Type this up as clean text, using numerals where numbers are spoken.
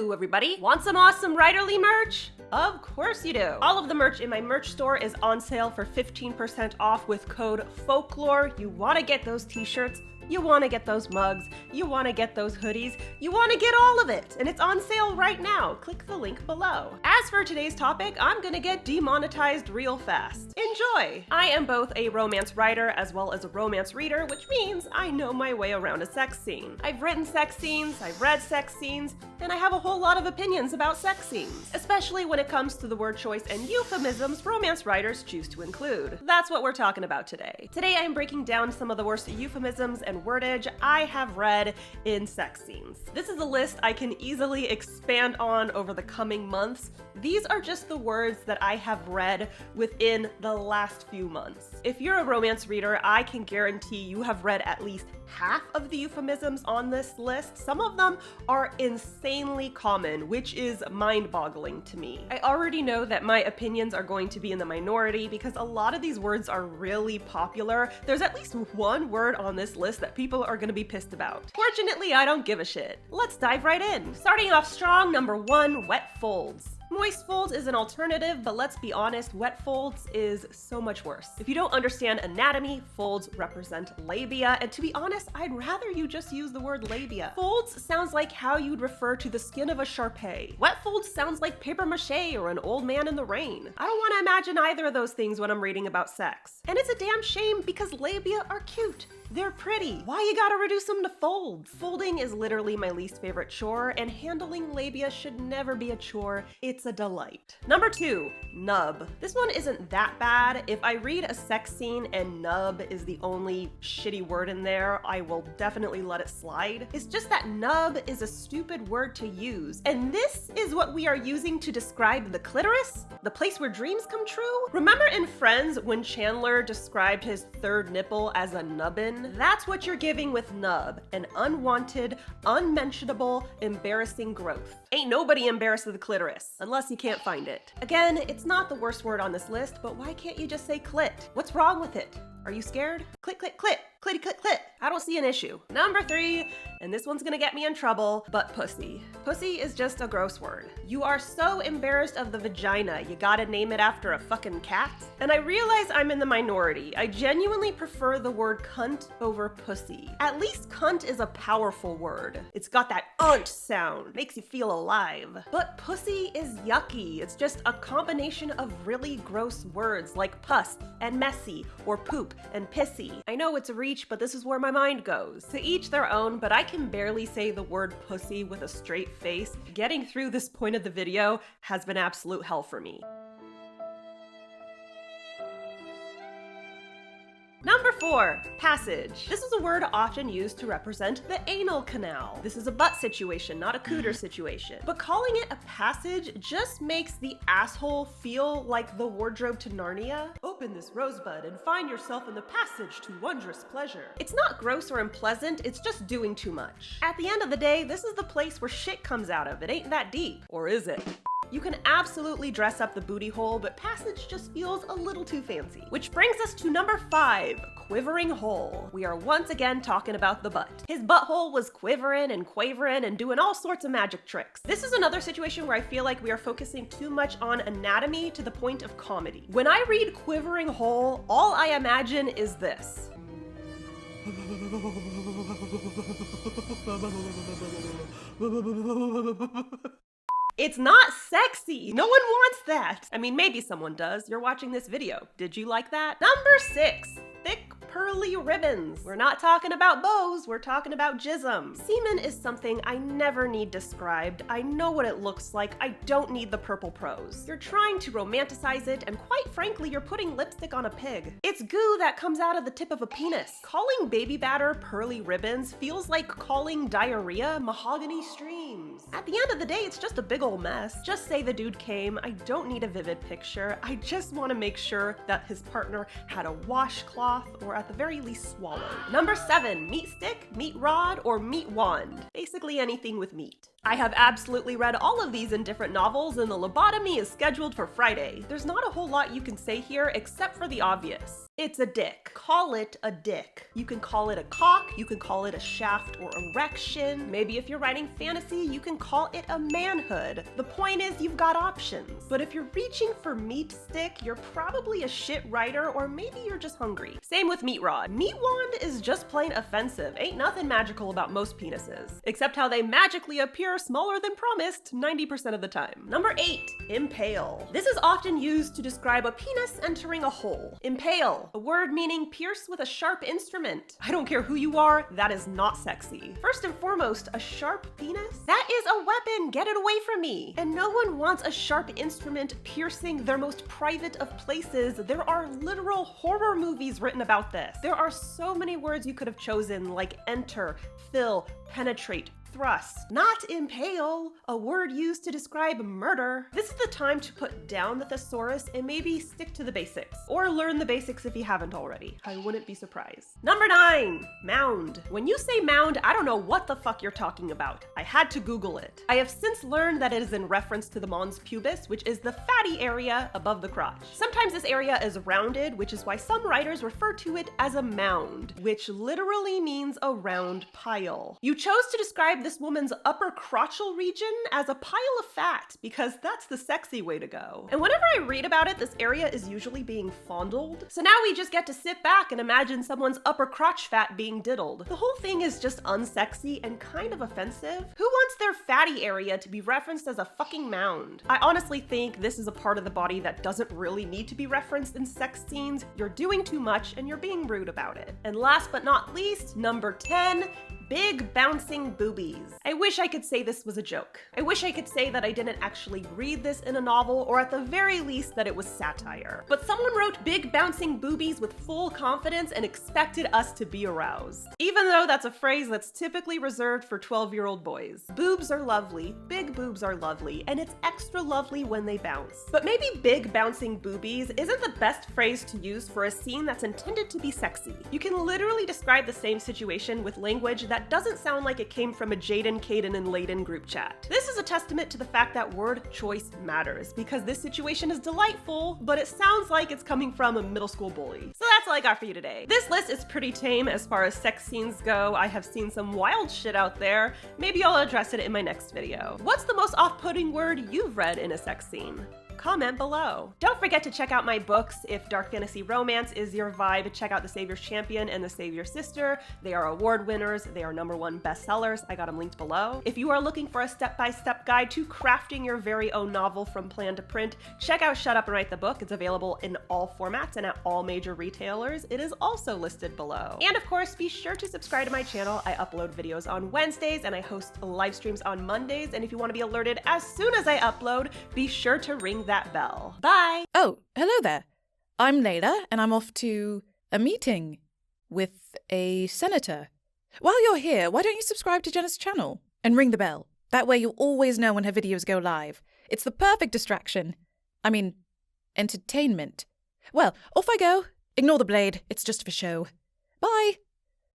Hello everybody! Want some awesome writerly merch? Of course you do! All of the merch in my merch store is on sale for 15% off with code FOLKLORE. You want to get those t-shirts, you want to get those mugs, you want to get those hoodies, you want to get all of it, and it's on sale right now. Click the link below. As for today's topic, I'm gonna get demonetized real fast. Enjoy! I am both a romance writer as well as a romance reader, which means I know my way around a sex scene. I've written sex scenes, I've read sex scenes, and I have a whole lot of opinions about sex scenes, especially when it comes to the word choice and euphemisms romance writers choose to include. That's what we're talking about today. Today I am breaking down some of the worst euphemisms and wordage I have read in sex scenes. This is a list I can easily expand on over the coming months. These are just the words that I have read within the last few months. If you're a romance reader, I can guarantee you have read at least half of the euphemisms on this list. Some of them are insanely common, which is mind-boggling to me. I already know that my opinions are going to be in the minority because a lot of these words are really popular. There's at least one word on this list that people are gonna be pissed about. Fortunately, I don't give a shit. Let's dive right in. Starting off strong, number 1, wet folds. Moist folds is an alternative, but let's be honest, wet folds is so much worse. If you don't understand anatomy, folds represent labia, and to be honest, I'd rather you just use the word labia. Folds sounds like how you'd refer to the skin of a Shar-Pei. Wet folds sounds like paper mache or an old man in the rain. I don't want to imagine either of those things when I'm reading about sex. And it's a damn shame because labia are cute. They're pretty. Why you gotta reduce them to folds? Folding is literally my least favorite chore, and handling labia should never be a chore. It's a delight. Number 2, nub. This one isn't that bad. If I read a sex scene and nub is the only shitty word in there, I will definitely let it slide. It's just that nub is a stupid word to use, and this is what we are using to describe the clitoris, the place where dreams come true. Remember in Friends when Chandler described his third nipple as a nubbin? That's what you're giving with nub, an unwanted, unmentionable, embarrassing growth. Ain't nobody embarrassed of the clitoris, unless you can't find it. Again, it's not the worst word on this list, but why can't you just say clit? What's wrong with it? Are you scared? Clit, clit, clit. Clitty, clit, clit. I don't see an issue. Number 3, and this one's gonna get me in trouble, but pussy. Pussy is just a gross word. You are so embarrassed of the vagina, you gotta name it after a fucking cat? And I realize I'm in the minority. I genuinely prefer the word cunt over pussy. At least cunt is a powerful word. It's got that unt sound, makes you feel alive. But pussy is yucky. It's just a combination of really gross words like pus and messy, or poop and pissy. I know it's a reach, but this is where my mind goes. To each their own, but I can barely say the word pussy with a straight face. Getting through this point of the video has been absolute hell for me. Number 4, passage. This is a word often used to represent the anal canal. This is a butt situation, not a cooter situation. But calling it a passage just makes the asshole feel like the wardrobe to Narnia. Open this rosebud and find yourself in the passage to wondrous pleasure. It's not gross or unpleasant, it's just doing too much. At the end of the day, this is the place where shit comes out of. It ain't that deep. Or is it? You can absolutely dress up the booty hole, but passage just feels a little too fancy. Which brings us to number 5, quivering hole. We are once again talking about the butt. His butthole was quivering and quavering and doing all sorts of magic tricks. This is another situation where I feel like we are focusing too much on anatomy to the point of comedy. When I read quivering hole, all I imagine is this. It's not sexy. No one wants that. I mean, maybe someone does. You're watching this video. Did you like that? Number 6, thick pearly ribbons. We're not talking about bows, we're talking about jism. Semen is something I never need described. I know what it looks like. I don't need the purple prose. You're trying to romanticize it, and quite frankly, you're putting lipstick on a pig. It's goo that comes out of the tip of a penis. Calling baby batter pearly ribbons feels like calling diarrhea mahogany streams. At the end of the day, it's just a big old mess. Just say the dude came. I don't need a vivid picture. I just want to make sure that his partner had a washcloth or at the very least swallowed. Number 7, meat stick, meat rod, or meat wand. Basically anything with meat. I have absolutely read all of these in different novels, and the lobotomy is scheduled for Friday. There's not a whole lot you can say here except for the obvious. It's a dick. Call it a dick. You can call it a cock, you can call it a shaft or erection. Maybe if you're writing fantasy, you can call it a manhood. The point is you've got options. But if you're reaching for meat stick, you're probably a shit writer, or maybe you're just hungry. Same with meat rod. Meat wand is just plain offensive. Ain't nothing magical about most penises. Except how they magically appear smaller than promised 90% of the time. Number 8, impale. This is often used to describe a penis entering a hole. Impale, a word meaning pierce with a sharp instrument. I don't care who you are, that is not sexy. First and foremost, a sharp penis? That is a weapon, get it away from me. And no one wants a sharp instrument piercing their most private of places. There are literal horror movies written about this. There are so many words you could have chosen, like enter, fill, penetrate, thrust, not impale, a word used to describe murder. This is the time to put down the thesaurus and maybe stick to the basics, or learn the basics if you haven't already. I wouldn't be surprised. Number 9, mound. When you say mound, I don't know what the fuck you're talking about. I had to Google it. I have since learned that it is in reference to the mons pubis, which is the fatty area above the crotch. Sometimes this area is rounded, which is why some writers refer to it as a mound, which literally means a round pile. You chose to describe this woman's upper crotchal region as a pile of fat because that's the sexy way to go. And whenever I read about it, this area is usually being fondled. So now we just get to sit back and imagine someone's upper crotch fat being diddled. The whole thing is just unsexy and kind of offensive. Who wants their fatty area to be referenced as a fucking mound? I honestly think this is a part of the body that doesn't really need to be referenced in sex scenes. You're doing too much and you're being rude about it. And last but not least, number 10, big bouncing boobies. I wish I could say this was a joke. I wish I could say that I didn't actually read this in a novel, or at the very least that it was satire. But someone wrote big bouncing boobies with full confidence and expected us to be aroused. Even though that's a phrase that's typically reserved for 12-year-old boys. Boobs are lovely, big boobs are lovely, and it's extra lovely when they bounce. But maybe big bouncing boobies isn't the best phrase to use for a scene that's intended to be sexy. You can literally describe the same situation with language that doesn't sound like it came from a Jaden, Caden, and Layden group chat. This is a testament to the fact that word choice matters, because this situation is delightful, but it sounds like it's coming from a middle school bully. So that's all I got for you today. This list is pretty tame as far as sex scenes go. I have seen some wild shit out there. Maybe I'll address it in my next video. What's the most off-putting word you've read in a sex scene? Comment below. Don't forget to check out my books. If dark fantasy romance is your vibe, check out The Savior's Champion and The Savior's Sister. They are award winners. They are #1 bestsellers. I got them linked below. If you are looking for a step-by-step guide to crafting your very own novel from plan to print, check out Shut Up and Write the Book. It's available in all formats and at all major retailers. It is also listed below. And of course, be sure to subscribe to my channel. I upload videos on Wednesdays and I host live streams on Mondays. And if you want to be alerted as soon as I upload, be sure to ring that bell. Bye! Oh, hello there. I'm Layla, and I'm off to a meeting with a senator. While you're here, why don't you subscribe to Jenna's channel and ring the bell? That way you'll always know when her videos go live. It's the perfect distraction. I mean, entertainment. Well, off I go. Ignore the blade. It's just for show. Bye!